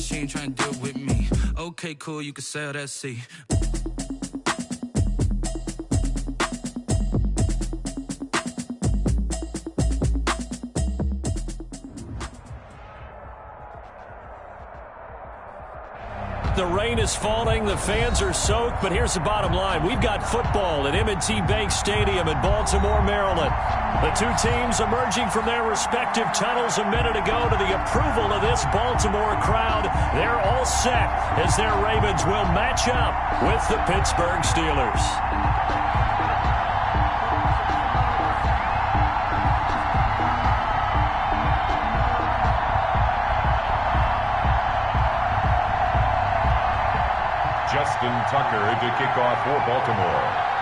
said she ain't trying to deal with me. Okay, cool, you can sail that sea. The rain is falling, the fans are soaked, but here's the bottom line. We've got football at M&T Bank Stadium in Baltimore, Maryland. The two teams emerging from their respective tunnels a minute ago to the approval of this Baltimore crowd. They're all set as their Ravens will match up with the Pittsburgh Steelers. Justin Tucker to kick off for Baltimore.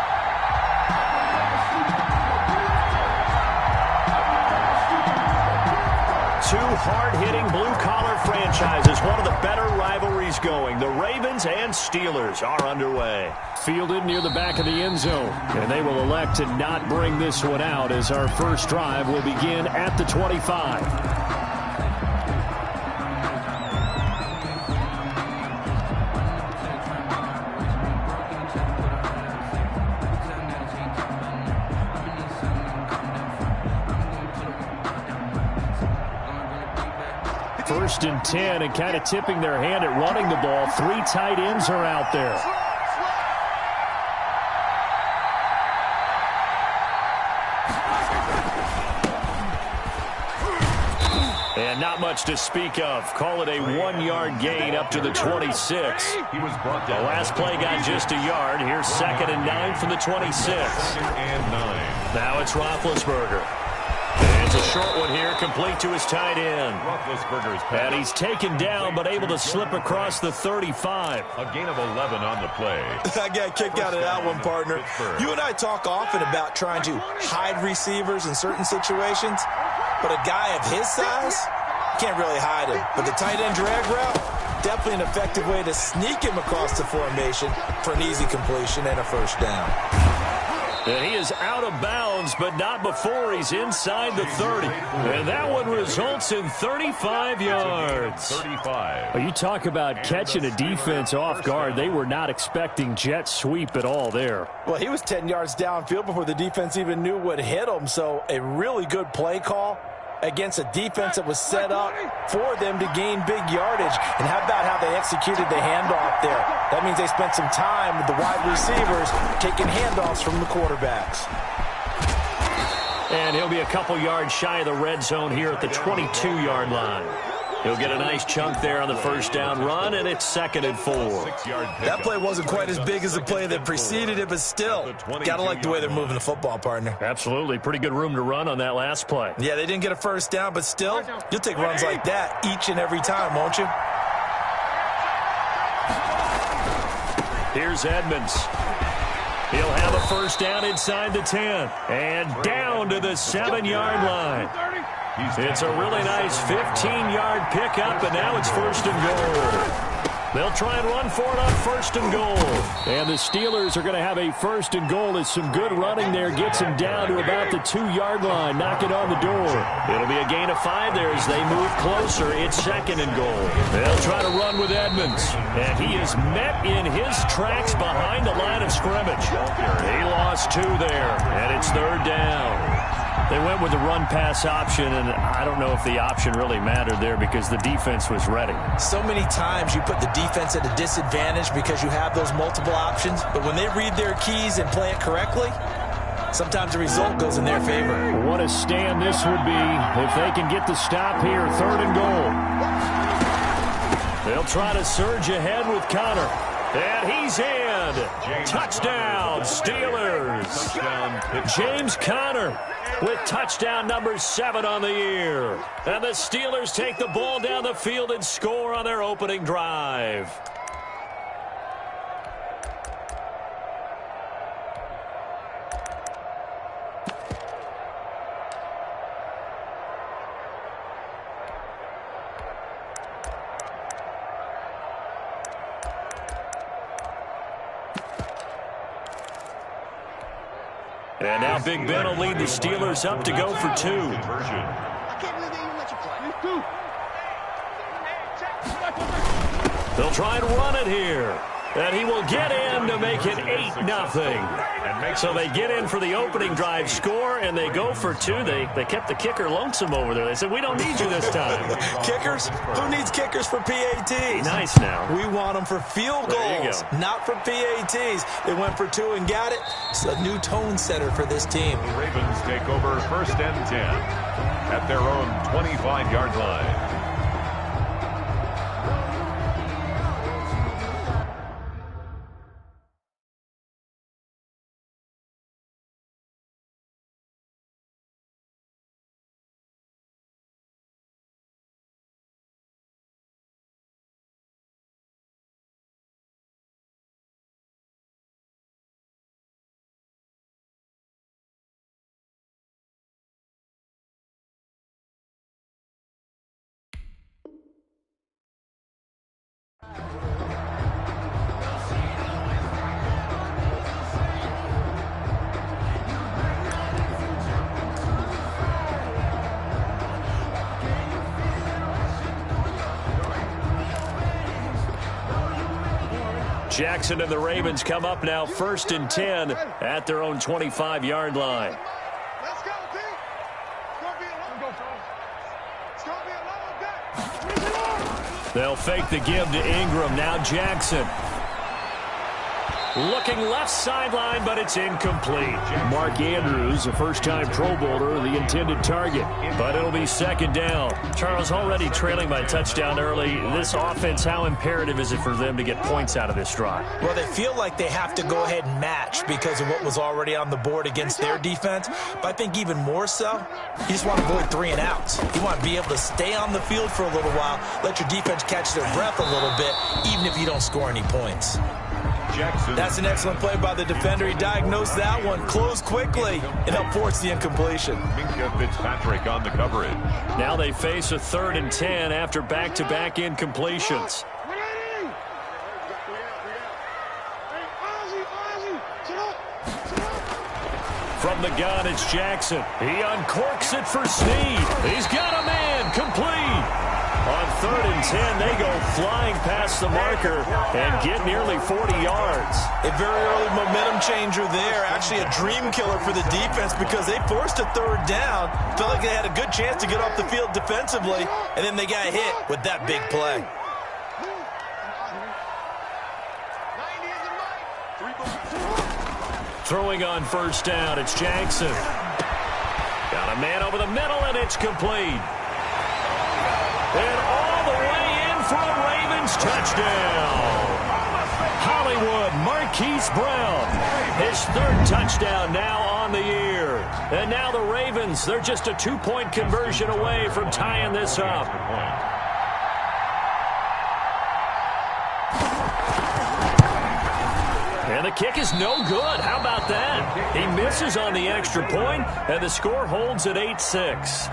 Two hard-hitting blue-collar franchises, one of the better rivalries going. The Ravens and Steelers are underway. Fielded near the back of the end zone, and they will elect to not bring this one out as our first drive will begin at the 25. First and 10, and kind of tipping their hand at running the ball. Three tight ends are out there. And not much to speak of. Call it a 1-yard gain up to the 26. He was brought down. The last play got just a yard. Here's 2nd and 9 from the 26. 2nd and 9. Now it's Roethlisberger. And it's a short one here, complete to his tight end. Roethlisberger's pass. And he's taken down, but able to slip across the 35. A gain of 11 on the play. I got kicked out of that one, partner. You and I talk often about trying to hide receivers in certain situations, but a guy of his size can't really hide him. But the tight end drag route, definitely an effective way to sneak him across the formation for an easy completion and a first down. And he is out of bounds, but not before he's inside the 30. And that one results in 35 yards. 35. Well, you talk about catching a defense off guard. They were not expecting jet sweep at all there. Well, he was 10 yards downfield before the defense even knew what hit him. So a really good play call against a defense that was set up for them to gain big yardage. And how about how they executed the handoff there? That means they spent some time with the wide receivers taking handoffs from the quarterbacks. And he'll be a couple yards shy of the red zone here at the 22-yard line. He'll get a nice chunk there on the first down run, and it's 2nd and 4. That play wasn't quite as big as the play that preceded it, but still, got to like the way they're moving the football, partner. Absolutely. Pretty good room to run on that last play. Yeah, they didn't get a first down, but still, you'll take runs like that each and every time, won't you? Here's Edmonds. He'll have a first down inside the 10. And down to the 7-yard line. It's a really nice 15-yard pickup, and now it's 1st and goal. They'll try and run for it on 1st and goal. And the Steelers are going to have a 1st and goal as some good running there gets them down to about the 2-yard line, knocking on the door. It'll be a gain of 5 there as they move closer. It's 2nd and goal. They'll try to run with Edmonds. And he is met in his tracks behind the line of scrimmage. He lost 2 there, and it's 3rd down. They went with the run-pass option, and I don't know if the option really mattered there because the defense was ready. So many times you put the defense at a disadvantage because you have those multiple options, but when they read their keys and play it correctly, sometimes the result goes in their favor. What a stand this would be if they can get the stop here, 3rd and goal. They'll try to surge ahead with Connor. And he's in. Touchdown, Steelers. James Conner with touchdown number 7 on the year. And the Steelers take the ball down the field and score on their opening drive. And now Big Ben will lead the Steelers up to go for 2. I can't believe they even let you play. They'll try and run it here. And he will get in to make it 8-0. So they get in for the opening drive score, and they go for two. They kept the kicker lonesome over there. They said, we don't need you this time. Kickers? Who needs kickers for PATs? Nice now. We want them for field goals, not for PATs. They went for two and got it. It's a new tone setter for this team. The Ravens take over 1st and 10 at their own 25-yard line. Jackson and the Ravens come up now 1st and 10 at their own 25-yard line. Let's go, team. It's going to be a long day. They'll fake the give to Ingram. Now Jackson. Looking left sideline, but it's incomplete. Mark Andrews, a first-time Pro Bowler, the intended target. But it'll be 2nd down. Charles, already trailing by touchdown early. This offense, how imperative is it for them to get points out of this drive? Well, they feel like they have to go ahead and match because of what was already on the board against their defense. But I think even more so, you just want to avoid 3 and outs. You want to be able to stay on the field for a little while, let your defense catch their breath a little bit, even if you don't score any points. Jackson. That's an excellent play by the defender. He diagnosed that one, closed quickly, and helped force the incompletion. Minka Fitzpatrick on the coverage. Now they face a 3rd and 10 after back-to-back incompletions. From the gun, it's Jackson. He uncorks it for Snead. He's got a man, complete. On 3rd and 10, they go flying past the marker and get nearly 40 yards. A very early momentum changer there. Actually a dream killer for the defense because they forced a 3rd down. Felt like they had a good chance to get off the field defensively, and then they got hit with that big play. Throwing on 1st down, it's Jackson. Got a man over the middle, and it's complete. And all the way in for a Ravens touchdown. Hollywood Marquise Brown, his 3rd touchdown now on the year. And now the Ravens, they're just a 2-point conversion away from tying this up. And the kick is no good. How about that? He misses on the extra point, and the score holds at 8-6.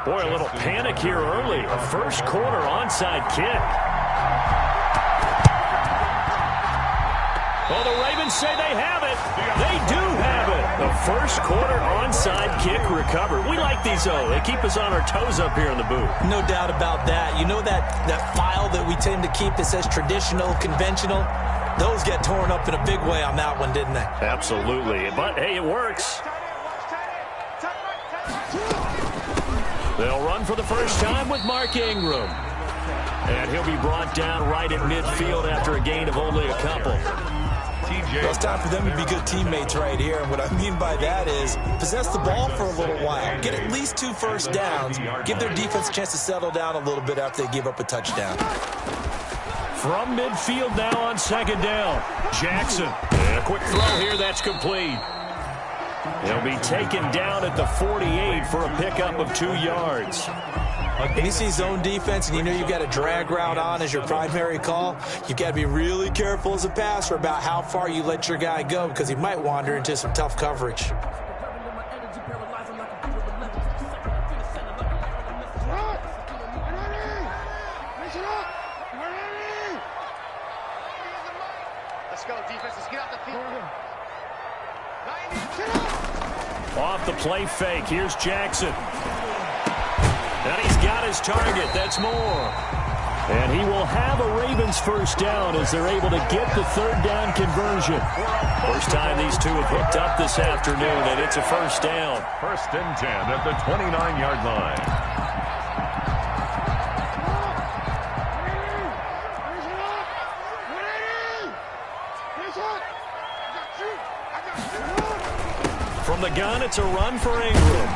Boy, a little panic here early. A first-quarter onside kick. Well, the Ravens say they have it. They do have it. The first-quarter onside kick recovered. We like these, though. They keep us on our toes up here in the booth. No doubt about that. You know that file that we tend to keep that says traditional, conventional? Those get torn up in a big way on that one, didn't they? Absolutely. But, hey, it works. They'll run for the first time with Mark Ingram. And he'll be brought down right at midfield after a gain of only a couple. Well, it's time for them to be good teammates right here. And what I mean by that is possess the ball for a little while. Get at least 2 first downs. Give their defense a chance to settle down a little bit after they give up a touchdown. From midfield now on 2nd down. Jackson. And a quick throw here. That's complete. He'll be taken down at the 48 for a pickup of 2 yards. When you see zone defense and you know you've got a drag route on as your primary call, you've got to be really careful as a passer about how far you let your guy go because he might wander into some tough coverage. Let's go, defense. Let's get out the field. Off the play fake, here's Jackson. And he's got his target. That's Moore. And he will have a Ravens first down as they're able to get the third down conversion. First time these two have hooked up this afternoon, and it's a first down. First and 10 at the 29-yard line. From the gun, it's a run for Ingram.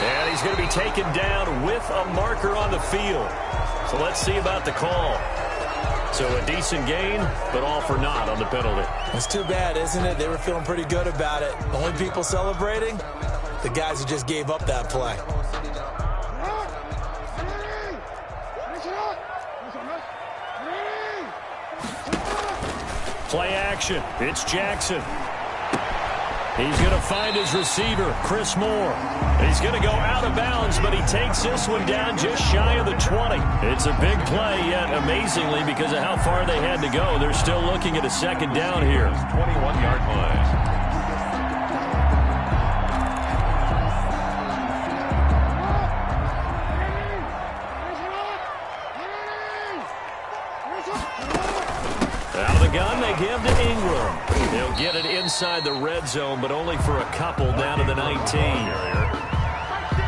And he's going to be taken down with a marker on the field. So let's see about the call. So a decent gain, but all for naught on the penalty. It's too bad, isn't it? They were feeling pretty good about it. The only people celebrating? The guys who just gave up that play. Play action. It's Jackson. He's going to find his receiver, Chris Moore. He's going to go out of bounds, but he takes this one down just shy of the 20. It's a big play, yet amazingly, because of how far they had to go, they're still looking at a second down here. 21-yard line. Out of the gun, they give to Ingram. He'll get it inside the red zone, but only for a couple down to the 19.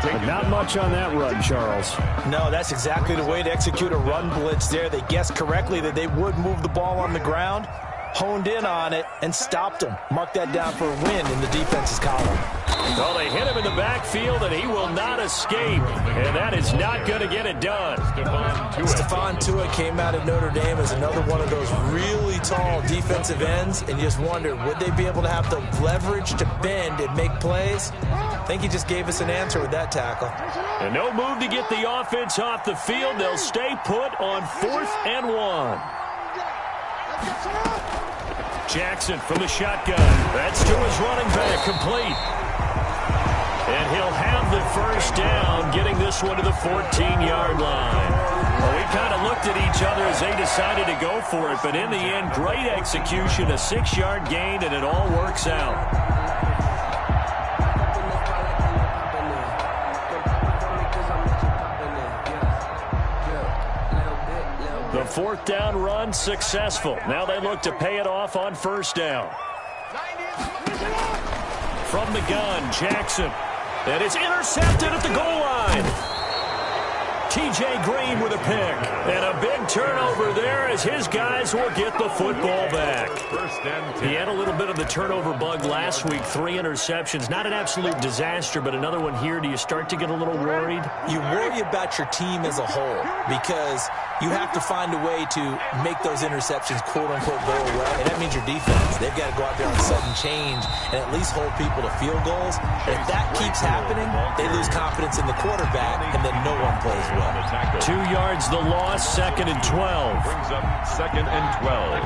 But not much on that run, Charles. No, that's exactly the way to execute a run blitz there. They guessed correctly that they would move the ball on the ground, honed in on it, and stopped them. Mark that down for a win in the defense's column. Well, they hit him in the backfield, and he will not escape. And that is not going to get it done. Stephon Tuitt came out of Notre Dame as another one of those really tall defensive ends, and you just wondered, would they be able to have the leverage to bend and make plays? I think he just gave us an answer with that tackle. And no move to get the offense off the field. They'll stay put on 4th and 1. Jackson from the shotgun. That's to his running back, complete. And he'll have the first down, getting this one to the 14-yard line. Well, we kind of looked at each other as they decided to go for it, but in the end, great execution, a 6-yard gain, and it all works out. The 4th down run successful. Now they look to pay it off on first down. From the gun, Jackson. And it's intercepted at the goal line. T.J. Green with a pick. And a big turnover there as his guys will get the football back. He had a little bit of the turnover bug last week. 3 interceptions. Not an absolute disaster, but another one here. Do you start to get a little worried? You worry about your team as a whole because you have to find a way to make those interceptions, quote-unquote, go away. And that means your defense. They've got to go out there on sudden change and at least hold people to field goals. And if that keeps happening, they lose confidence in the quarterback, and then no one plays well. 2 yards the loss, 2nd and 12. Brings up 2nd and 12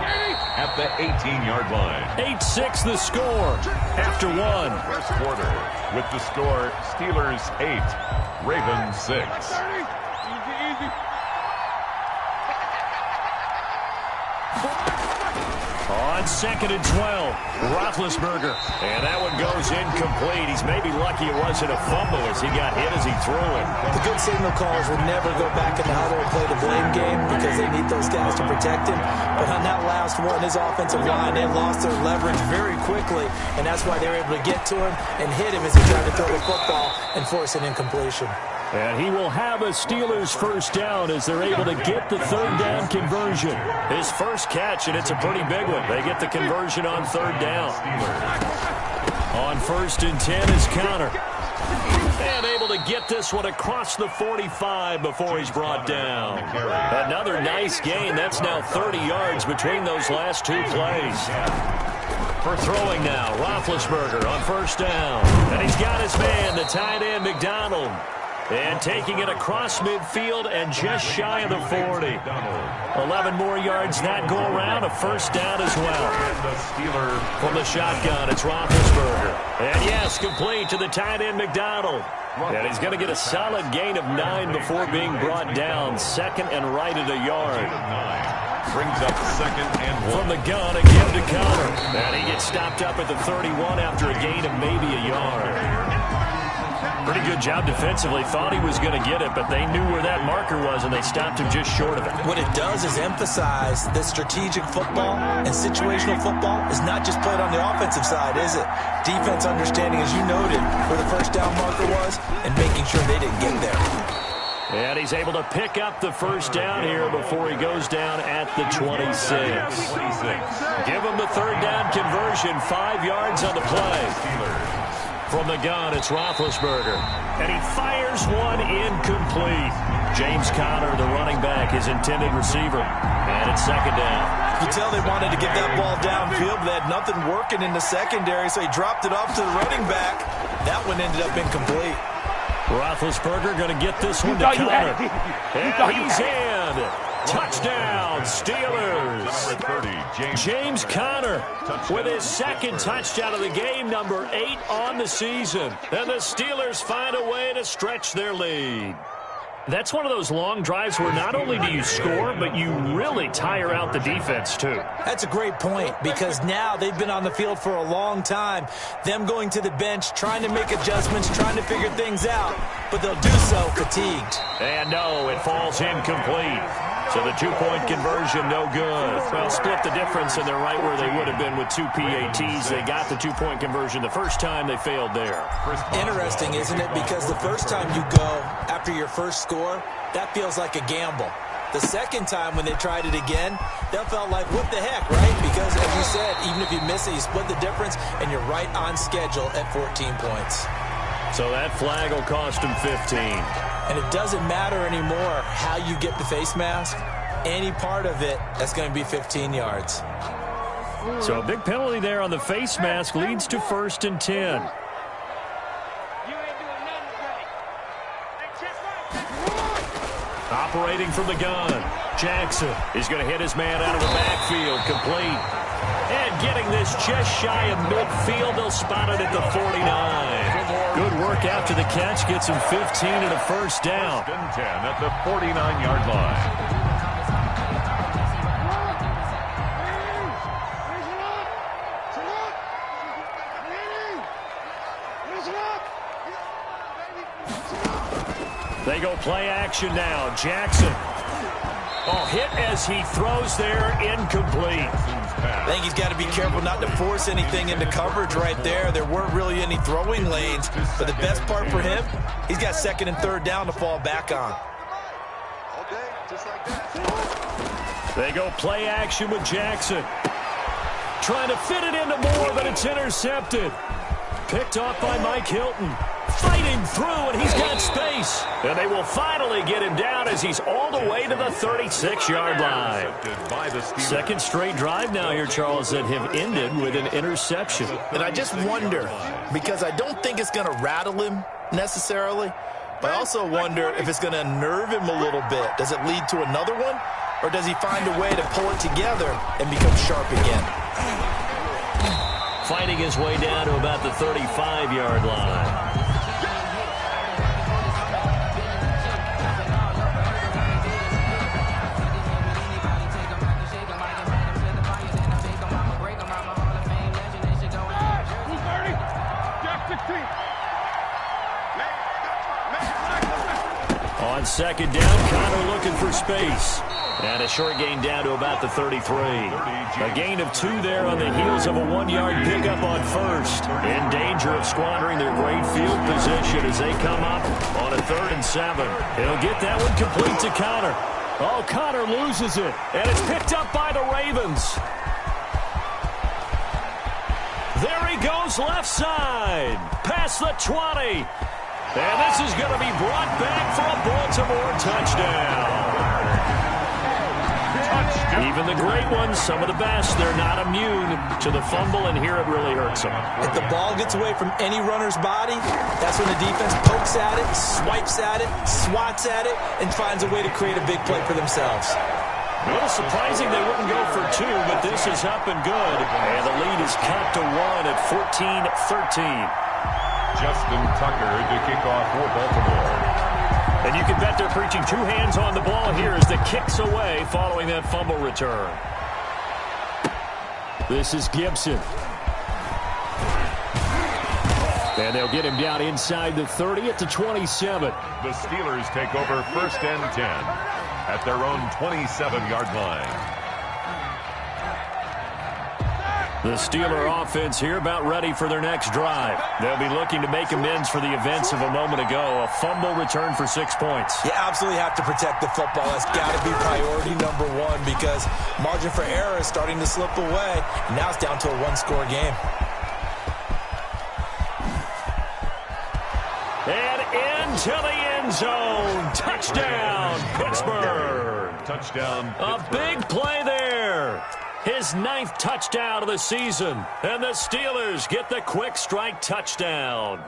at the 18-yard line. 8-6 the score after 1. First quarter with the score Steelers 8, Ravens 6. On 2nd and 12, Roethlisberger. And that one goes incomplete. He's maybe lucky it wasn't a fumble as he got hit as he threw it. The good signal callers would never go back in the huddle and play the blame game because they need those guys to protect him. But on that last one, his offensive line, they lost their leverage very quickly, and that's why they were able to get to him and hit him as he tried to throw the football and force an incompletion. And he will have a Steelers first down as they're able to get the third down conversion. His first catch, and it's a pretty big one. They get the conversion on third down. On 1st and 10 is Counter. And able to get this one across the 45 before he's brought down. Another nice gain. That's now 30 yards between those last 2 plays. For throwing now, Roethlisberger on first down. And he's got his man, the tight end, McDonald. And taking it across midfield and just shy of the 40. 11 more yards that go around, a first down as well. From the shotgun, it's Roethlisberger. And yes, complete to the tight end, McDonald. And he's going to get a solid gain of 9 before being brought down. 2nd and right at a yard. Brings up 2nd and 1. From the gun, again to Counter. And he gets stopped up at the 31 after a gain of maybe a yard. Pretty good job defensively. Thought he was going to get it, but they knew where that marker was, and they stopped him just short of it. What it does is emphasize that strategic football and situational football is not just played on the offensive side, is it? Defense understanding, as you noted, where the first down marker was and making sure they didn't get there. And he's able to pick up the first down here before he goes down at the 26. Give him the third down conversion, 5 yards on the play. From the gun, it's Roethlisberger. And he fires one incomplete. James Conner, the running back, his intended receiver. And it's second down. You tell they wanted to get that ball downfield, but they had nothing working in the secondary, so he dropped it off to the running back. That one ended up incomplete. Roethlisberger going to get this one to Conner. And he's in. Touchdown, Steelers. James Conner with his second touchdown of the game, number 8 on the season. And the Steelers find a way to stretch their lead. That's one of those long drives where not only do you score, but you really tire out the defense, too. That's a great point, because now they've been on the field for a long time. Them going to the bench, trying to make adjustments, trying to figure things out, but they'll do so fatigued. And no, it falls incomplete. So the two-point conversion, no good. Well, split the difference, and they're right where they would have been with 2 PATs. They got the two-point conversion the first time. They failed there. Interesting, isn't it? Because the first time you go after your first score, that feels like a gamble. The second time when they tried it again, that felt like, what the heck, right? Because, as you said, even if you miss it, you split the difference, and you're right on schedule at 14 points. So that flag will cost him 15. And it doesn't matter anymore how you get the face mask. Any part of it, that's going to be 15 yards. So a big penalty there on the face mask leads to 1st and 10. Operating from the gun, Jackson is going to hit his man out of the backfield, complete. And getting this just shy of midfield, they'll spot it at the 49. Good work after the catch, gets him 15 and a first down. 10 at the 49-yard line. They go play action now. Jackson. Oh, hit as he throws there, incomplete. I think he's got to be careful not to force anything into coverage right there. There weren't really any throwing lanes, but the best part for him, he's got 2nd and 3rd down to fall back on. They go play action with Jackson. Trying to fit it into Moore, but it's intercepted. Picked off by Mike Hilton. Fighting through, and he's got space. And they will finally get him down as he's all the way to the 36-yard line. Second straight drive now here, Charles, that have ended with an interception. And I just wonder, because I don't think it's going to rattle him necessarily, but I also wonder if it's going to unnerve him a little bit. Does it lead to another one, or does he find a way to pull it together and become sharp again? Fighting his way down to about the 35-yard line. On second down, Conner looking for space. And a short gain down to about the 33. A gain of 2 there on the heels of a 1-yard pickup on first. In danger of squandering their great field position as they come up on a 3rd and 7. He'll get that one complete to Conner. Oh, Conner loses it. And it's picked up by the Ravens. There he goes left side. Past the 20. And this is going to be brought back for a Baltimore touchdown. Even the great ones, some of the best, they're not immune to the fumble, and here it really hurts them. If the ball gets away from any runner's body, that's when the defense pokes at it, swipes at it, swats at it, and finds a way to create a big play for themselves. A little surprising they wouldn't go for 2, but this is up and good. And the lead is cut to 1 at 14-13. Justin Tucker to kick off for Baltimore. And you can bet they're preaching 2 hands on the ball here as the kick's away following that fumble return. This is Gibson. And they'll get him down inside the 30 at the 27. The Steelers take over 1st and 10 at their own 27-yard line. The Steeler offense here about ready for their next drive. They'll be looking to make amends for the events of a moment ago. A fumble return for 6 points. You absolutely have to protect the football. That's got to be priority number one because margin for error is starting to slip away. Now it's down to a one-score game. And into the end zone. Touchdown, Pittsburgh. Touchdown, A big play there. His 9th touchdown of the season. And the Steelers get the quick strike touchdown.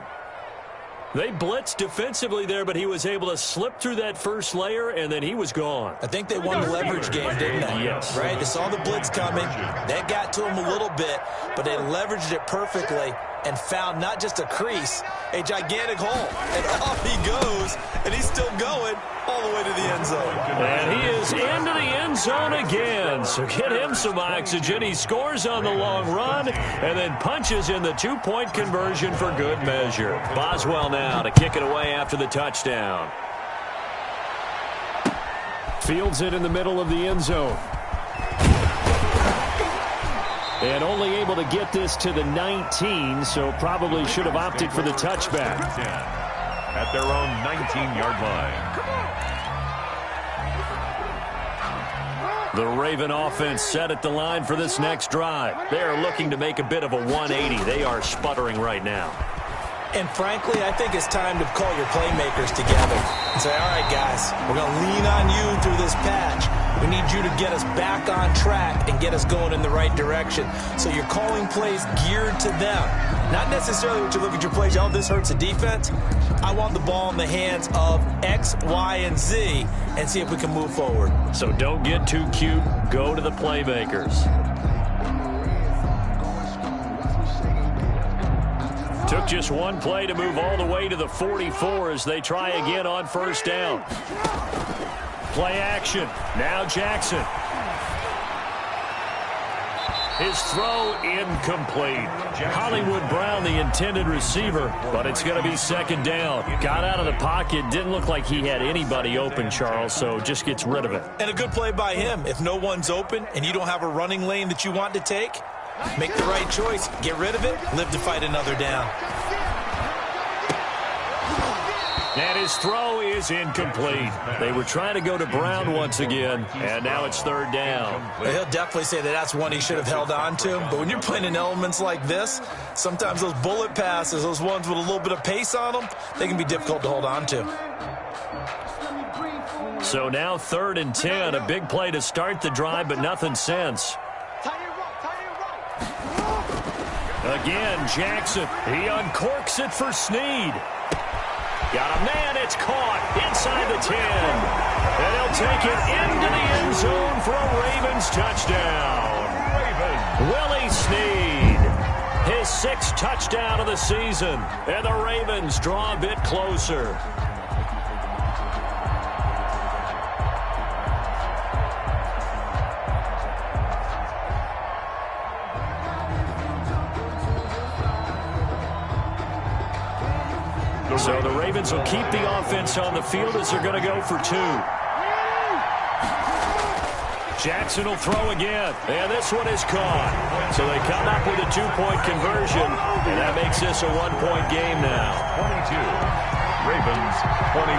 They blitzed defensively there, but he was able to slip through that first layer, and then he was gone. I think they won the leverage game, didn't they? Yes. Right? They saw the blitz coming. That got to him a little bit, but they leveraged it perfectly and found not just a crease, a gigantic hole. And off he goes, and he's still going all the way to the end zone. And he is into the end zone again. So get him some oxygen. He scores on the long run and then punches in the 2-point conversion for good measure. Boswell now to kick it away after the touchdown. Fields it in the middle of the end zone. And only able to get this to the 19, so probably should have opted for the touchback. At their own 19-yard line. The Raven offense set at the line for this next drive. They are looking to make a bit of a 180. They are sputtering right now. And frankly, I think it's time to call your playmakers together and say, all right, guys, we're going to lean on you through this patch. We need you to get us back on track and get us going in the right direction. So you're calling plays geared to them. Not necessarily what you look at your plays, oh, this hurts the defense. I want the ball in the hands of X, Y, and Z and see if we can move forward. So don't get too cute. Go to the playmakers. Took just one play to move all the way to the 44 as they try again on first down. Play action. Now Jackson. His throw incomplete. Hollywood Brown, the intended receiver, but it's going to be second down. Got out of the pocket. Didn't look like he had anybody open, Charles, so just gets rid of it. And a good play by him. If no one's open and you don't have a running lane that you want to take, make the right choice. Get rid of it. Live to fight another down. And his throw is incomplete. They were trying to go to Brown once again, and now it's third down. Well, he'll definitely say that that's one he should have held on to. But when you're playing in elements like this, sometimes those bullet passes, those ones with a little bit of pace on them, they can be difficult to hold on to. So now 3rd and 10, a big play to start the drive, but nothing since. Again, Jackson. He uncorks it for Snead. Got a man. It's caught inside the 10. And he'll take it into the end zone for a Ravens touchdown. Willie Snead. His 6th touchdown of the season. And the Ravens draw a bit closer. So the Ravens will keep the offense on the field as they're going to go for 2. Jackson will throw again, and this one is caught. So they come up with a 2-point conversion, and that makes this a 1-point game now. 22, Ravens 21.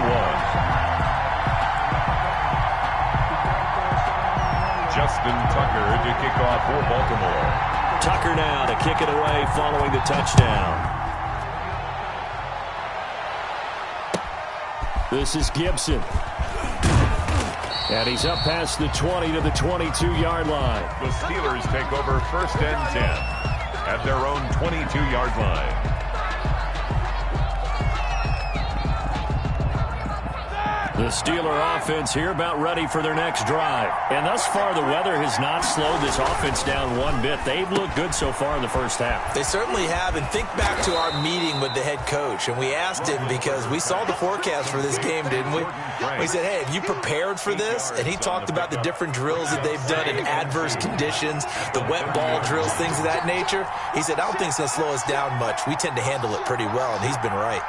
Justin Tucker to kick off for Baltimore. Tucker now to kick it away following the touchdown. This is Gibson. And he's up past the 20 to the 22-yard line. The Steelers take over 1st and 10 at their own 22-yard line. The Steeler offense here about ready for their next drive. And thus far, the weather has not slowed this offense down one bit. They've looked good so far in the first half. They certainly have. And think back to our meeting with the head coach. And we asked him because we saw the forecast for this game, didn't we? We said, hey, have you prepared for this? And he talked about the different drills that they've done in adverse conditions, the wet ball drills, things of that nature. He said, I don't think it's going to slow us down much. We tend to handle it pretty well, and he's been right.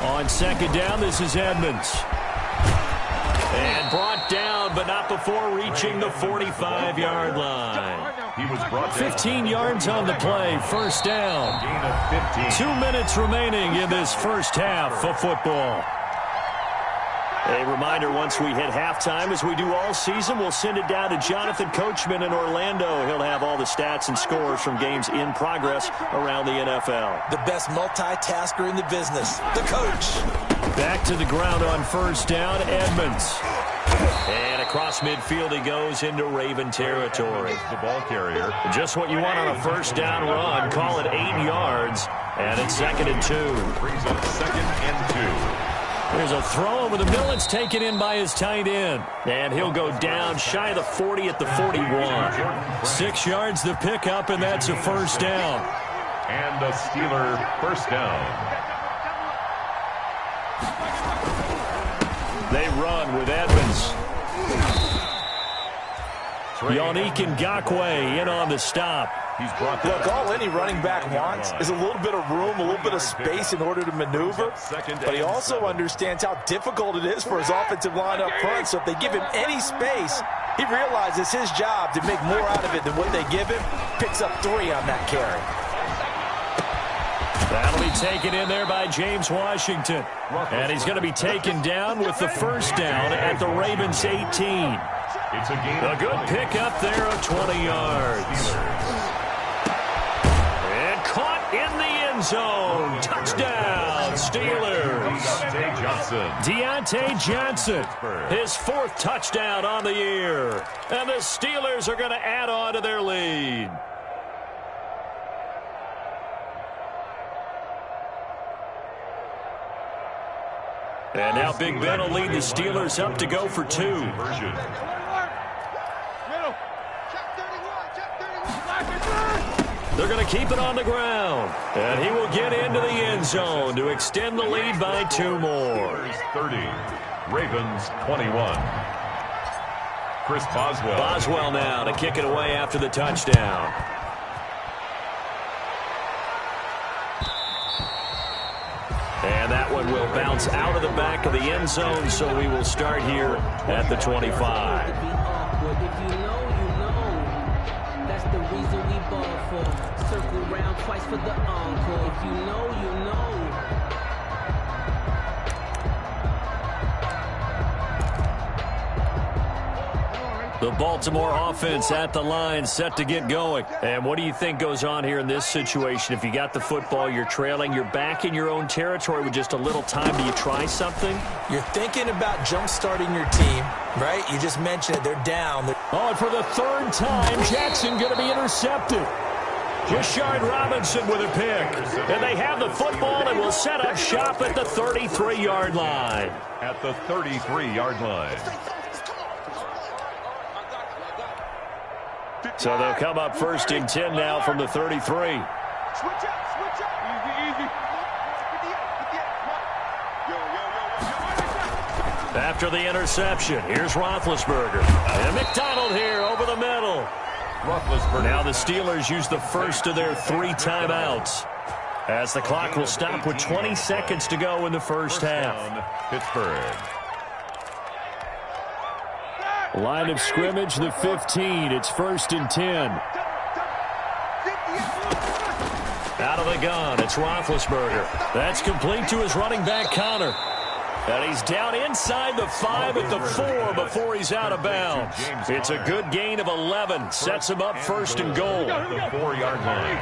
On second down, this is Edmonds. And brought down, but not before reaching the 45-yard line. He was brought down. 15 yards on the play, first down. Gain of 15. 2 minutes remaining in this first half of football. A reminder, once we hit halftime, as we do all season, we'll send it down to Jonathan Coachman in Orlando. He'll have all the stats and scores from games in progress around the NFL. The best multitasker in the business, the coach. Back to the ground on first down, Edmonds. And across midfield he goes into Raven territory. The ball carrier. Just what you want on a first down run. Call it 8 yards. And it's 2nd and 2. Brings up 2nd and 2. There's a throw over the middle. It's taken in by his tight end. And he'll go down shy of the 40 at the 41. 6 yards the pickup, and that's a first down. And a Steeler first down. They run with Edmonds. Yannick Ngakoue in on the stop. He's brought that. Look, all any running back wants is a little bit of room, a little bit of space in order to maneuver. But he also understands how difficult it is for his offensive line up front. So if they give him any space, he realizes his job to make more out of it than what they give him. Picks up 3 on that carry. That'll be taken in there by James Washington. And he's going to be taken down with the first down at the Ravens 18. It's a good pickup there of 20 yards. And caught in the end zone. Touchdown, Steelers. Deontay Johnson, his 4th touchdown on the year. And the Steelers are going to add on to their lead. And now Big Ben will lead the Steelers up to go for 2. They're going to keep it on the ground. And he will get into the end zone to extend the lead by 2 more. 30. Ravens 21. Chris Boswell. Boswell now to kick it away after the touchdown. And that one will bounce out of the back of the end zone, so we will start here at the 25. If you know, you know. That's the reason we ball for. Circle round twice for the encore. If you know, you know. The Baltimore offense at the line, set to get going. And what do you think goes on here in this situation? If you got the football, you're trailing, you're back in your own territory with just a little time. Do you try something? You're thinking about jump-starting your team, right? You just mentioned it. They're down. Oh, and for the 3rd time, Jackson going to be intercepted. Rashard Robinson with a pick. And they have the football and will set up shop at the 33-yard line. At the 33-yard line. So they'll come up 1st and 10 now from the 33. Switch up. Easy, easy. After the interception, here's Roethlisberger. And McDonald here over the middle. Now the Steelers use the first of their 3 timeouts, as the clock will stop with 20 seconds to go in the first half. Pittsburgh. Line of scrimmage, the 15. It's 1st and 10. Out of the gun, it's Roethlisberger. That's complete to his running back, Connor. And he's down inside the 5 at the 4 before he's out of bounds. It's a good gain of 11. Sets him up 1st and goal. At the 4-yard line.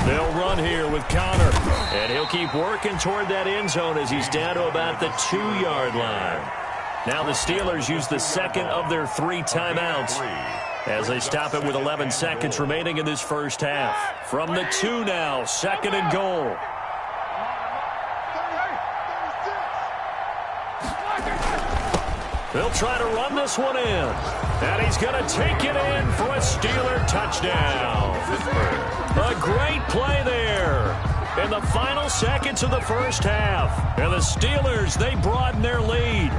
They'll run here with Connor. And he'll keep working toward that end zone as he's down to about the 2-yard line. Now the Steelers use the second of their 3 timeouts as they stop it with 11 seconds remaining in this first half. From the 2 now, 2nd and goal. They'll try to run this one in. And he's going to take it in for a Steeler touchdown. A great play there in the final seconds of the first half. And the Steelers, they broaden their lead.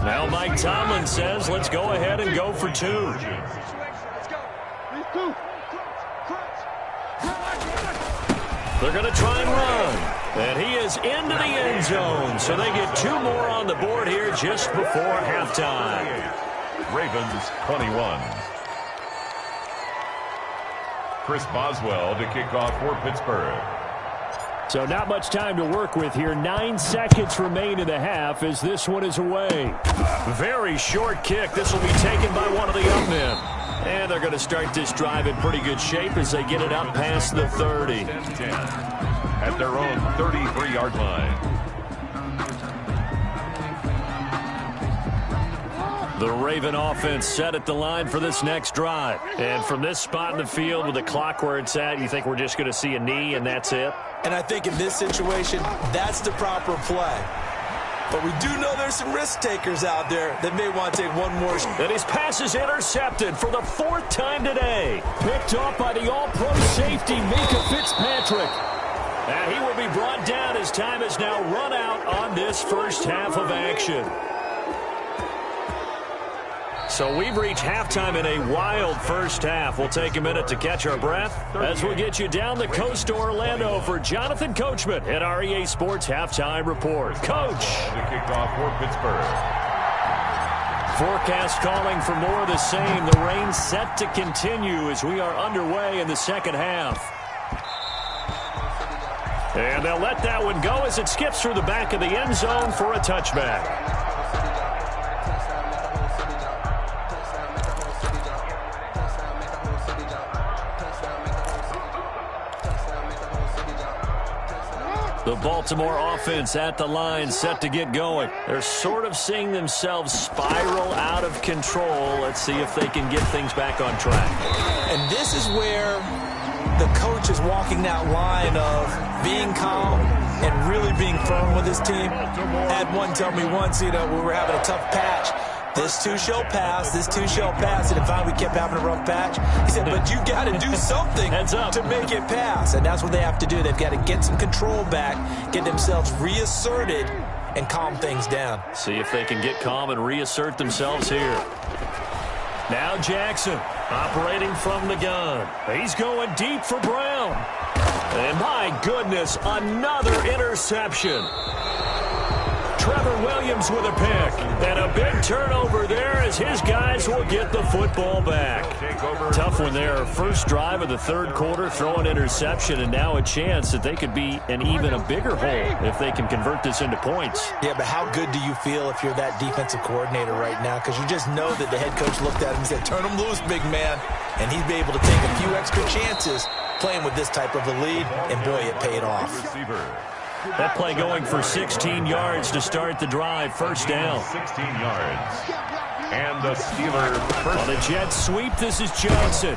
Now Mike Tomlin says, let's go ahead and go for 2. They're going to try and run. And he is into the end zone. So they get 2 more on the board here just before halftime. Ravens 21. Chris Boswell to kick off for Pittsburgh. So not much time to work with here. 9 seconds remain in the half as this one is away. Very short kick. This will be taken by one of the up men. And they're going to start this drive in pretty good shape as they get it up past the 30. At their own 33-yard line. The Raven offense set at the line for this next drive. And from this spot in the field with the clock where it's at, you think we're just going to see a knee and that's it? And I think in this situation, that's the proper play. But we do know there's some risk takers out there that may want to take one more. And his pass is intercepted for the 4th time today. Picked off by the all-pro safety, Minka Fitzpatrick. And he will be brought down as time has now run out on this first half of action. So we've reached halftime in a wild first half. We'll take a minute to catch our breath as we get you down the coast to Orlando for Jonathan Coachman at our EA Sports Halftime Report. Coach. The kickoff for Pittsburgh. Forecast calling for more of the same. The rain set to continue as we are underway in the second half. And they'll let that one go as it skips through the back of the end zone for a touchback. The Baltimore offense at the line set to get going. They're sort of seeing themselves spiral out of control. Let's see if they can get things back on track. And this is where the coach is walking that line of being calm and really being firm with his team. Had one tell me once, we were having a tough patch. This too shall pass, this too shall pass. And finally we kept having a rough patch. He said, but you got to do something to make it pass. And that's what they have to do. They've got to get some control back, get themselves reasserted, and calm things down. See if they can get calm and reassert themselves here. Now Jackson operating from the gun. He's going deep for Brown. And my goodness, another interception. Trevor Williams with a pick. And a big turnover there as his guys will get the football back. Tough one there. First drive of the 3rd quarter, throw an interception, and now a chance that they could be in even a bigger hole if they can convert this into points. Yeah, but how good do you feel if you're that defensive coordinator right now? Because you just know that the head coach looked at him and said, turn him loose, big man. And he'd be able to take a few extra chances playing with this type of a lead, and boy, it paid off. That play going for 16 yards to start the drive. First down. 16 yards. And the Steelers first. On the jet sweep, this is Johnson.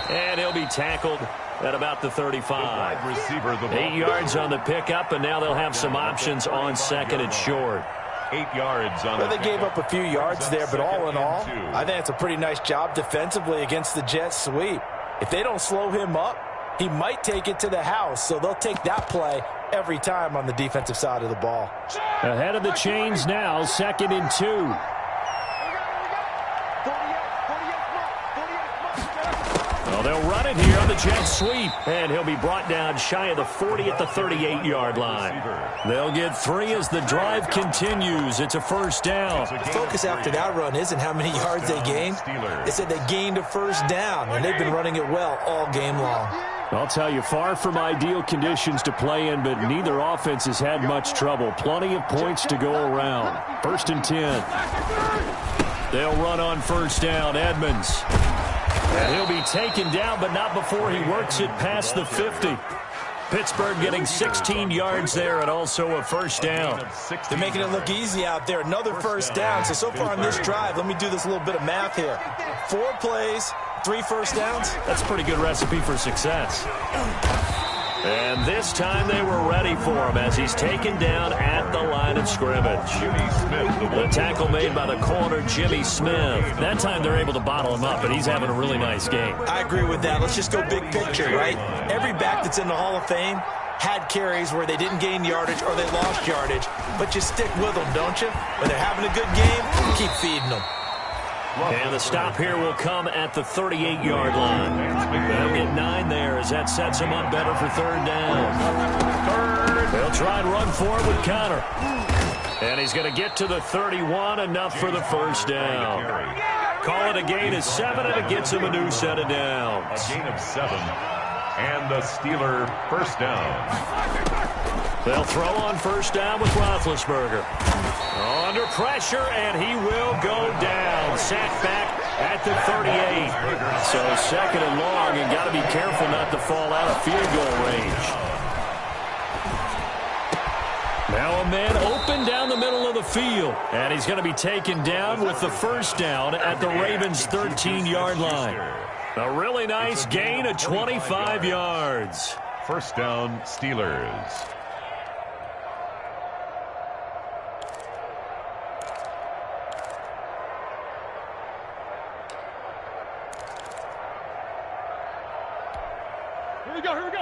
And he'll be tackled at about the 35. The receiver, the 8 yards on the pickup, and now they'll have some options on 2nd and short. 8 yards on Well, they gave up a few yards there, but all in all, I think it's a pretty nice job defensively against the jet sweep. If they don't slow him up, he might take it to the house, so they'll take that play every time on the defensive side of the ball. Ahead of the chains now, 2nd and 2. Well, they'll run it here on the jet sweep, and he'll be brought down shy of the 40 at the 38-yard line. They'll get 3 as the drive continues. It's a first down. The focus after that run isn't how many yards they gained. They said they gained a first down, and they've been running it well all game long. I'll tell you, far from ideal conditions to play in, but neither offense has had much trouble. Plenty of points to go around. 1st and 10. They'll run on first down. Edmonds. And he'll be taken down, but not before he works it past the 50. Pittsburgh getting 16 yards there and also a first down. They're making it look easy out there. Another first down. So far on this drive, let me do this little bit of math here. 4 plays, 3 first downs. That's a pretty good recipe for success. And this time they were ready for him as he's taken down at the line of scrimmage. The tackle made by the corner, Jimmy Smith. That time they're able to bottle him up, but he's having a really nice game. I agree with that. Let's just go big picture, right? Every back that's in the Hall of Fame had carries where they didn't gain yardage or they lost yardage. But you stick with them, don't you? When they're having a good game, keep feeding them. And the stop here will come at the 38-yard line. They'll get 9 there as that sets them up better for third down. They'll try and run forward with Connor. And he's going to get to the 31, enough for the first down. Call it a gain of 7, and it gets him a new set of downs. A gain of 7, and the Steeler first down. They'll throw on first down with Roethlisberger. Under pressure, and he will go down. Sacked back at the 38. So second and long, and got to be careful not to fall out of field goal range. Now a man open down the middle of the field, and he's going to be taken down with the first down at the Ravens' 13-yard line. A really nice gain of 25 yards. First down, Steelers.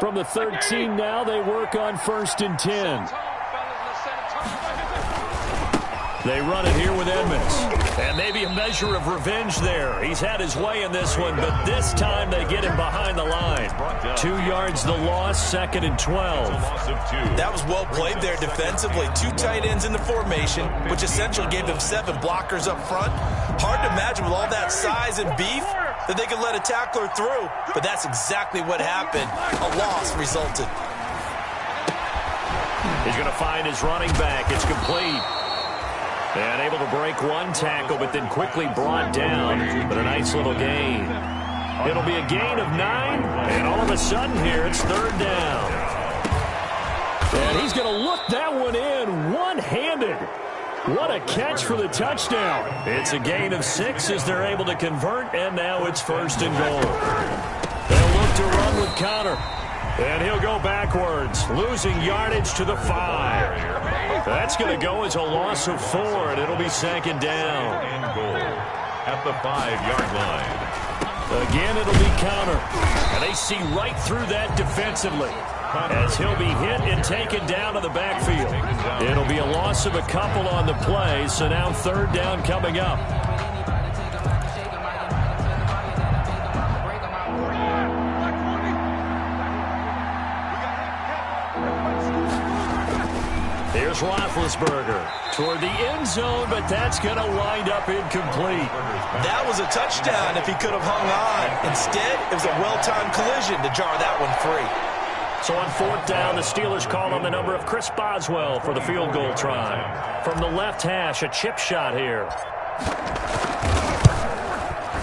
From the 13 now, they work on 1st and 10. They run it here with Edmonds. And maybe a measure of revenge there. He's had his way in this one, but this time they get him behind the line. 2 yards the loss, 2nd and 12. That was well played there defensively. 2 tight ends in the formation, which essentially gave them 7 blockers up front. Hard to imagine with all that size and beef that they could let a tackler through, but that's exactly what happened. A loss resulted. He's going to find his running back. It's complete. And able to break 1 tackle, but then quickly brought down. But a nice little gain. It'll be a gain of 9, and all of a sudden here, it's 3rd down. And he's going to look that one in one-handed. What a catch for the touchdown. It's a gain of 6 as they're able to convert, and now it's 1st and goal. They'll look to run with Connor. And he'll go backwards, losing yardage to the 5. That's going to go as a loss of 4, and it'll be 2nd down. And goal at the 5-yard line. Again, it'll be Connor. And they see right through that defensively as he'll be hit and taken down to the backfield. It'll be a loss of a couple on the play, so now 3rd down coming up. Here's Roethlisberger toward the end zone, but that's going to wind up incomplete. That was a touchdown if he could have hung on. Instead, it was a well-timed collision to jar that one free. So on 4th down, the Steelers call on the number of Chris Boswell for the field goal try. From the left hash, a chip shot here.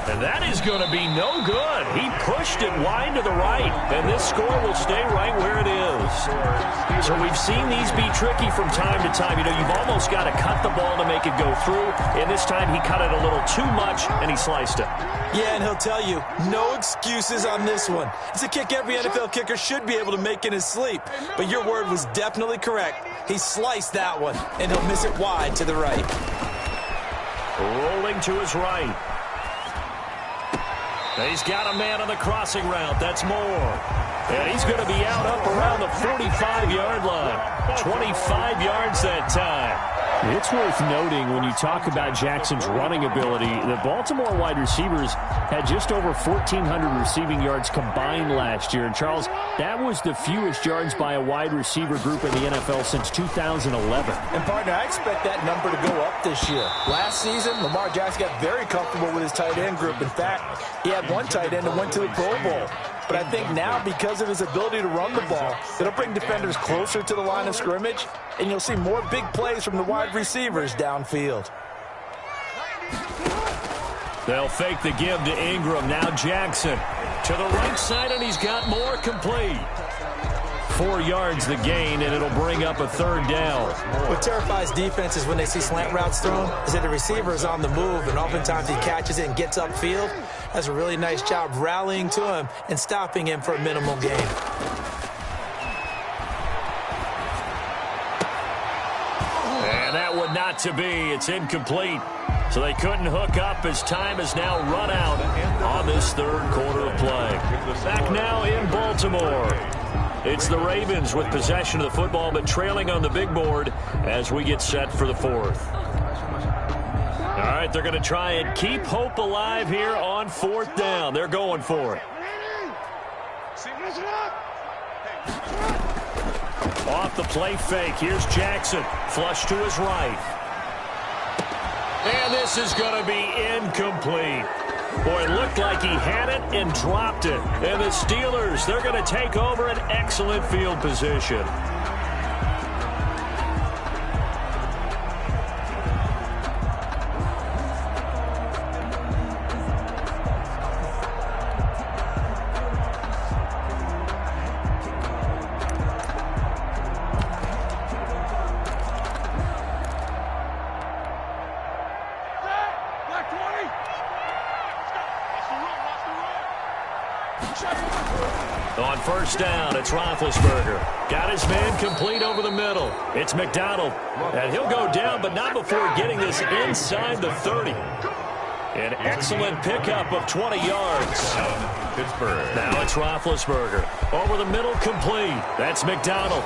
And that is going to be no good. He pushed it wide to the right, and this score will stay right where it is. So we've seen these be tricky from time to time. You know, you've almost got to cut the ball to make it go through, and this time he cut it a little too much, and he sliced it. Yeah, and he'll tell you, no excuses on this one. It's a kick every NFL kicker should be able to make in his sleep. But your word was definitely correct. He sliced that one, and he'll miss it wide to the right. Rolling to his right. He's got a man on the crossing route. That's Moore. And he's going to be out up around the 45-yard line. 25 yards that time. It's worth noting when you talk about Jackson's running ability, the Baltimore wide receivers had just over 1,400 receiving yards combined last year. And, Charles, that was the fewest yards by a wide receiver group in the NFL since 2011. And, partner, I expect that number to go up this year. Last season, Lamar Jackson got very comfortable with his tight end group. In fact, he had 1 tight end that went to the Pro Bowl. But I think now, because of his ability to run the ball, it'll bring defenders closer to the line of scrimmage, and you'll see more big plays from the wide receivers downfield. They'll fake the give to Ingram. Now Jackson to the right side, and he's got more complete. 4 yards the gain, and it'll bring up a 3rd down. What terrifies defenses when they see slant routes thrown is that the receiver is on the move, and oftentimes he catches it and gets upfield. That's a really nice job rallying to him and stopping him for a minimal gain. And that would not to be. It's incomplete. So they couldn't hook up as time has now run out on this 3rd quarter of play. Back now in Baltimore. It's the Ravens with possession of the football, but trailing on the big board as we get set for the 4th. All right, they're going to try and keep hope alive here on 4th down. They're going for it. Off the play fake. Here's Jackson. Flush to his right. And this is going to be incomplete. Boy, it looked like he had it and dropped it. And the Steelers, they're going to take over an excellent field position. On 1st down, it's Roethlisberger. Got his man complete over the middle. It's McDonald. And he'll go down, but not before getting this inside the 30. An excellent pickup of 20 yards. Pittsburgh. Now it's Roethlisberger. Over the middle, complete. That's McDonald.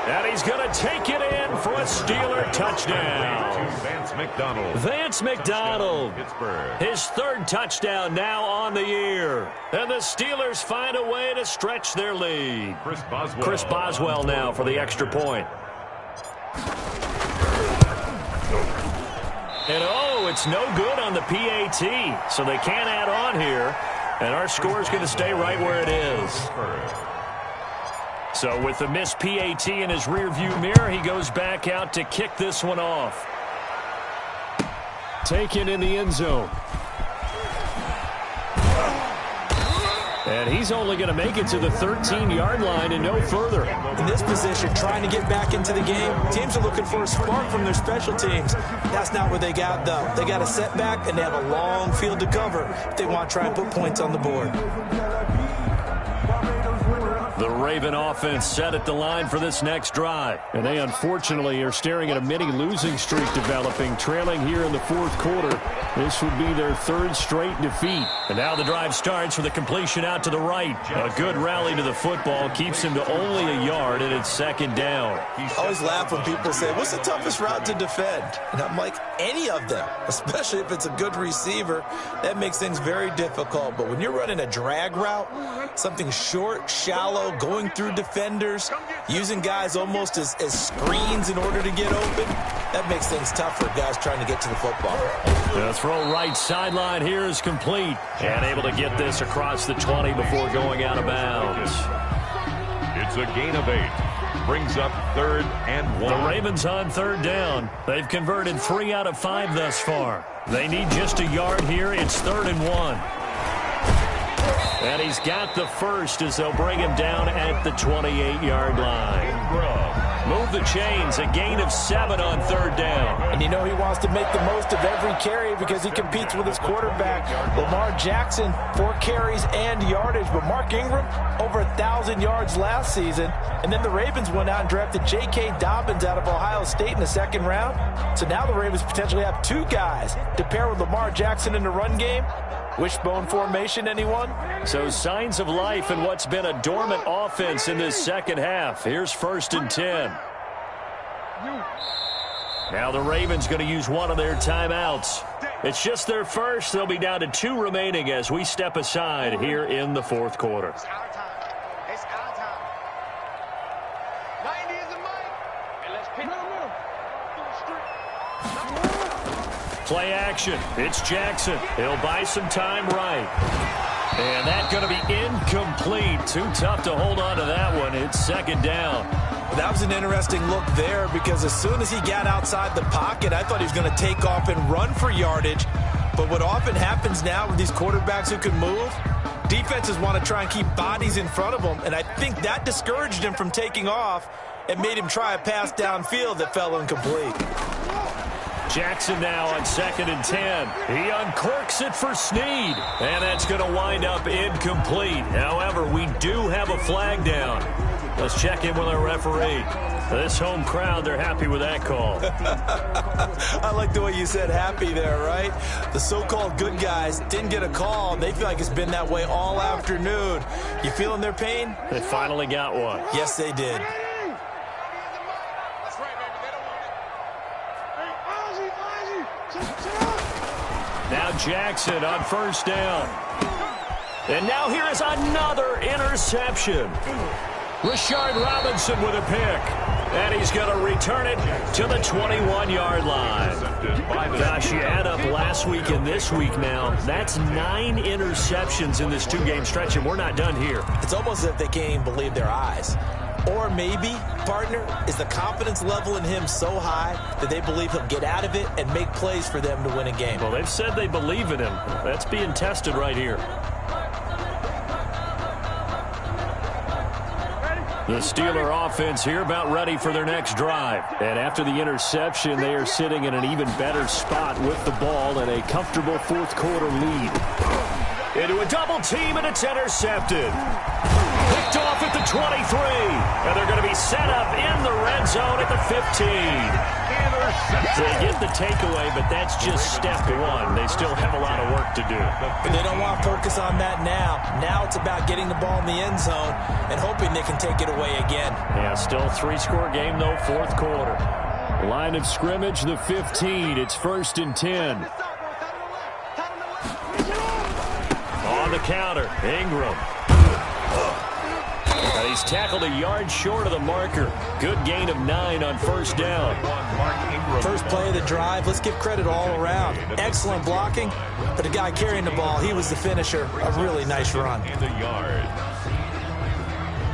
And he's going to take it in for a Steeler touchdown. Vance McDonald. Vance McDonald. His 3rd touchdown now on the year. And the Steelers find a way to stretch their lead. Chris Boswell now for the extra point. And oh, it's no good on the PAT. So they can't add on here. And our score is going to stay right where it is. So with the missed PAT in his rearview mirror, he goes back out to kick this one off. Taken in the end zone. And he's only going to make it to the 13-yard line and no further. In this position, trying to get back into the game, teams are looking for a spark from their special teams. That's not what they got, though. They got a setback, and they have a long field to cover if they want to try and put points on the board. The Raven offense set at the line for this next drive. And they unfortunately are staring at a mini losing streak developing, trailing here in the 4th quarter. This would be their 3rd straight defeat. And now the drive starts with a completion out to the right. A good rally to the football keeps him to only a yard, and it's 2nd down. I always laugh when people say, what's the toughest route to defend? And I'm like, any of them, especially if it's a good receiver. That makes things very difficult. But when you're running a drag route, something short, shallow, going through defenders, using guys almost as screens in order to get open, that makes things tough for guys trying to get to the football. The throw right sideline here is complete. And able to get this across the 20 before going out of bounds. It's a gain of 8. Brings up 3rd and 1. The Ravens on 3rd down. They've converted 3 out of 5 thus far. They need just a yard here. It's 3rd and 1. And he's got the first as they'll bring him down at the 28-yard line. Move the chains, a gain of 7 on 3rd down. And you know he wants to make the most of every carry because he competes with his quarterback. Lamar Jackson, 4 carries and yardage. But Mark Ingram, over 1,000 yards last season. And then the Ravens went out and drafted J.K. Dobbins out of Ohio State in the 2nd round. So now the Ravens potentially have 2 guys to pair with Lamar Jackson in the run game. Wishbone formation, anyone? So signs of life in what's been a dormant offense in this 2nd half. Here's 1st and 10. Now the Ravens going to use one of their timeouts. It's just their first. They'll be down to 2 remaining as we step aside here in the 4th quarter. It's our time. 90 is the mic. And let's pick Play action. It's Jackson. He'll buy some time right. And that's going to be incomplete. Too tough to hold on to that one. It's 2nd down. That was an interesting look there because as soon as he got outside the pocket, I thought he was going to take off and run for yardage. But what often happens now with these quarterbacks who can move, Defenses want to try and keep bodies in front of them, and I think that discouraged him from taking off and made him try a pass downfield that fell incomplete. Jackson now on 2nd and 10. He uncorks it for Snead, and that's going to wind up incomplete. However, we do have a flag down. Let's check in with our referee. This home crowd, they're happy with that call. I like the way you said happy there, right? The so-called good guys didn't get a call. They feel like it's been that way all afternoon. You feeling their pain? They finally got one. Yes, they did. Now Jackson on 1st down. And now here is another interception. Rashard Robinson with a pick. And he's going to return it to the 21-yard line. Gosh, you add up last week and this week now. That's 9 interceptions in this 2-game stretch, and we're not done here. It's almost as if they can't even believe their eyes. Or maybe, partner, is the confidence level in him so high that they believe he'll get out of it and make plays for them to win a game. Well, they've said they believe in him. That's being tested right here. The Steeler offense here about ready for their next drive. And after the interception, they are sitting in an even better spot with the ball and a comfortable 4th quarter lead. Into a double team, and it's intercepted. Picked off at the 23. And they're going to be set up in the red zone at the 15. They get the takeaway, but that's just step 1. They still have a lot of work to do. But they don't want to focus on that now. Now it's about getting the ball in the end zone and hoping they can take it away again. Yeah, still 3-score game, though, 4th quarter. Line of scrimmage, the 15. It's 1st and 10. On the counter, Ingram. And he's tackled a yard short of the marker. Good gain of 9 on 1st down. First play of the drive, let's give credit all around. Excellent blocking, but the guy carrying the ball, he was the finisher. A really nice run.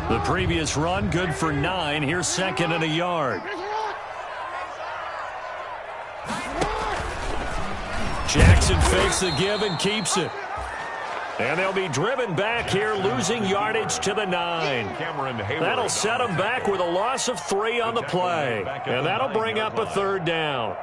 The previous run, good for 9. Here's 2nd and a yard. Jackson fakes the give and keeps it. And they'll be driven back here, losing yardage to the 9. That'll set them back with a loss of 3 on the play. And that'll bring up a 3rd down.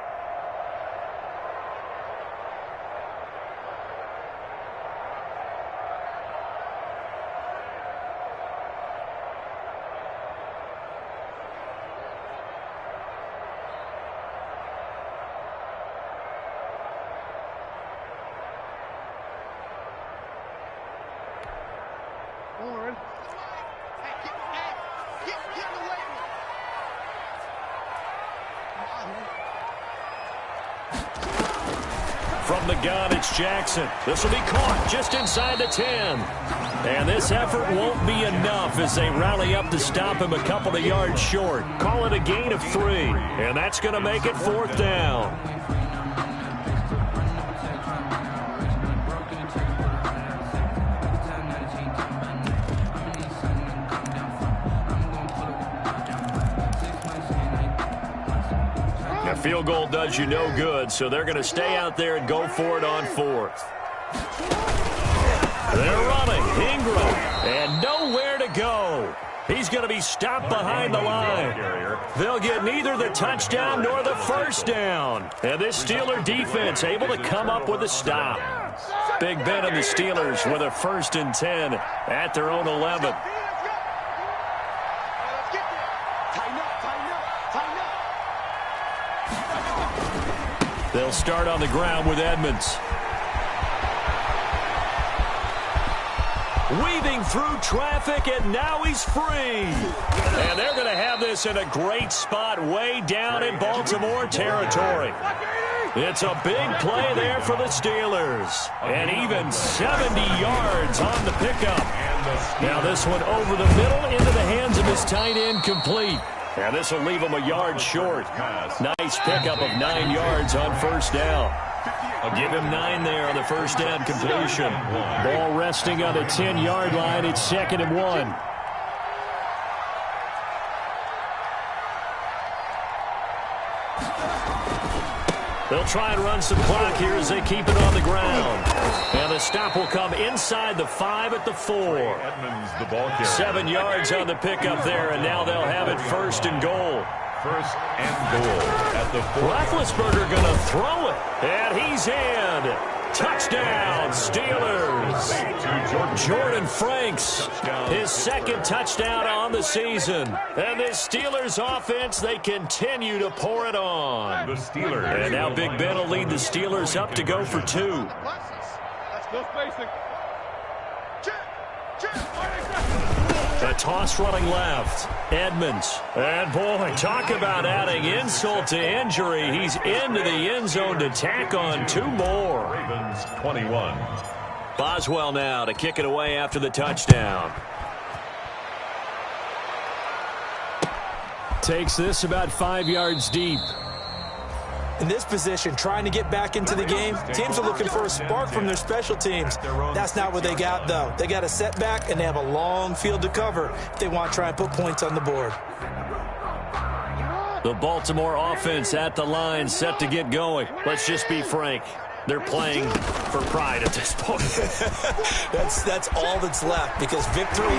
From the gun, it's Jackson. This will be caught just inside the 10. And this effort won't be enough as they rally up to stop him a couple of yards short. Call it a gain of 3. And that's going to make it 4th down. Field goal does you no good, so they're going to stay out there and go for it on 4th. They're running. Ingram. And nowhere to go. He's going to be stopped behind the line. They'll get neither the touchdown nor the 1st down. And this Steeler defense able to come up with a stop. Big Ben and the Steelers with a 1st and 10 at their own 11. They'll start on the ground with Edmonds. Weaving through traffic, and now he's free. And they're going to have this in a great spot way down in Baltimore territory. It's a big play there for the Steelers. And even 70 yards on the pickup. Now this one over the middle into the hands of his tight end, complete. And this will leave him a yard short. Nice pickup of 9 yards on 1st down. I'll give him 9 there on the 1st down completion. Ball resting on the 10-yard line. It's 2nd and 1. They'll try and run some clock here as they keep it on the ground. And the stop will come inside the 5 at the 4. Edmonds, the ball carrier. 7 yards on the pickup there, and now they'll have it 1st and goal. 1st and goal at the 4. Roethlisberger going to throw it, and he's in. Touchdown, Steelers. Jordan Franks, his 2nd touchdown on the season. And this Steelers offense, they continue to pour it on. The Steelers. And now Big Ben will lead the Steelers up to go for 2. That's good spacing. A toss running left. Edmonds. And boy, talk about adding insult to injury. He's into the end zone to tack on 2 more. Ravens 21. Boswell now to kick it away after the touchdown. Takes this about 5 yards deep. In this position, trying to get back into the game, teams are looking for a spark from their special teams. That's not what they got, though. They got a setback, and they have a long field to cover if they want to try and put points on the board. The Baltimore offense at the line, set to get going. Let's just be frank. They're playing for pride at this point. That's all that's left, because victory,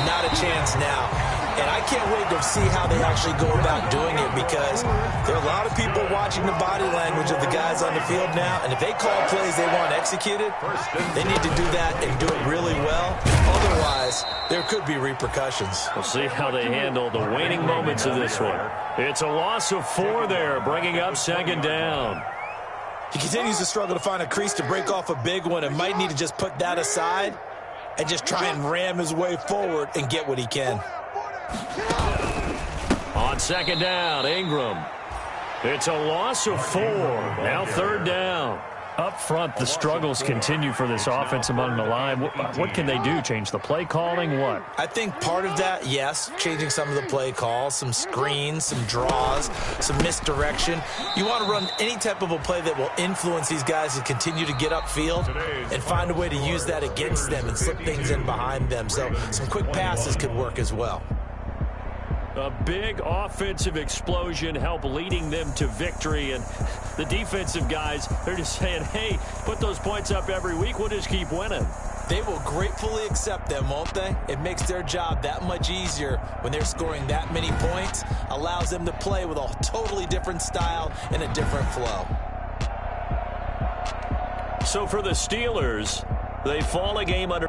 not a chance now. And I can't wait to see how they actually go about doing it, because there are a lot of people watching the body language of the guys on the field now, and if they call plays they want executed, they need to do that and do it really well. Otherwise, there could be repercussions. We'll see how they handle the waning moments of this one. It's a loss of 4 there, bringing up 2nd down. He continues to struggle to find a crease to break off a big one, and might need to just put that aside and just try and ram his way forward and get what he can. On 2nd down, Ingram. It's a loss of 4. Now 3rd down. Up front, the struggles continue for this offense among the line. What can they do? Change the play calling? What? I think part of that, yes, changing some of the play calls, some screens, some draws, some misdirection. You want to run any type of a play that will influence these guys to continue to get upfield and find a way to use that against them and slip things in behind them. So some quick passes could work as well. A big offensive explosion helped leading them to victory, and the defensive guys, they're just saying, hey, put those points up every week, we'll just keep winning. They will gratefully accept them, won't they? It makes their job that much easier when they're scoring that many points, allows them to play with a totally different style and a different flow. So for the Steelers, they fall a game under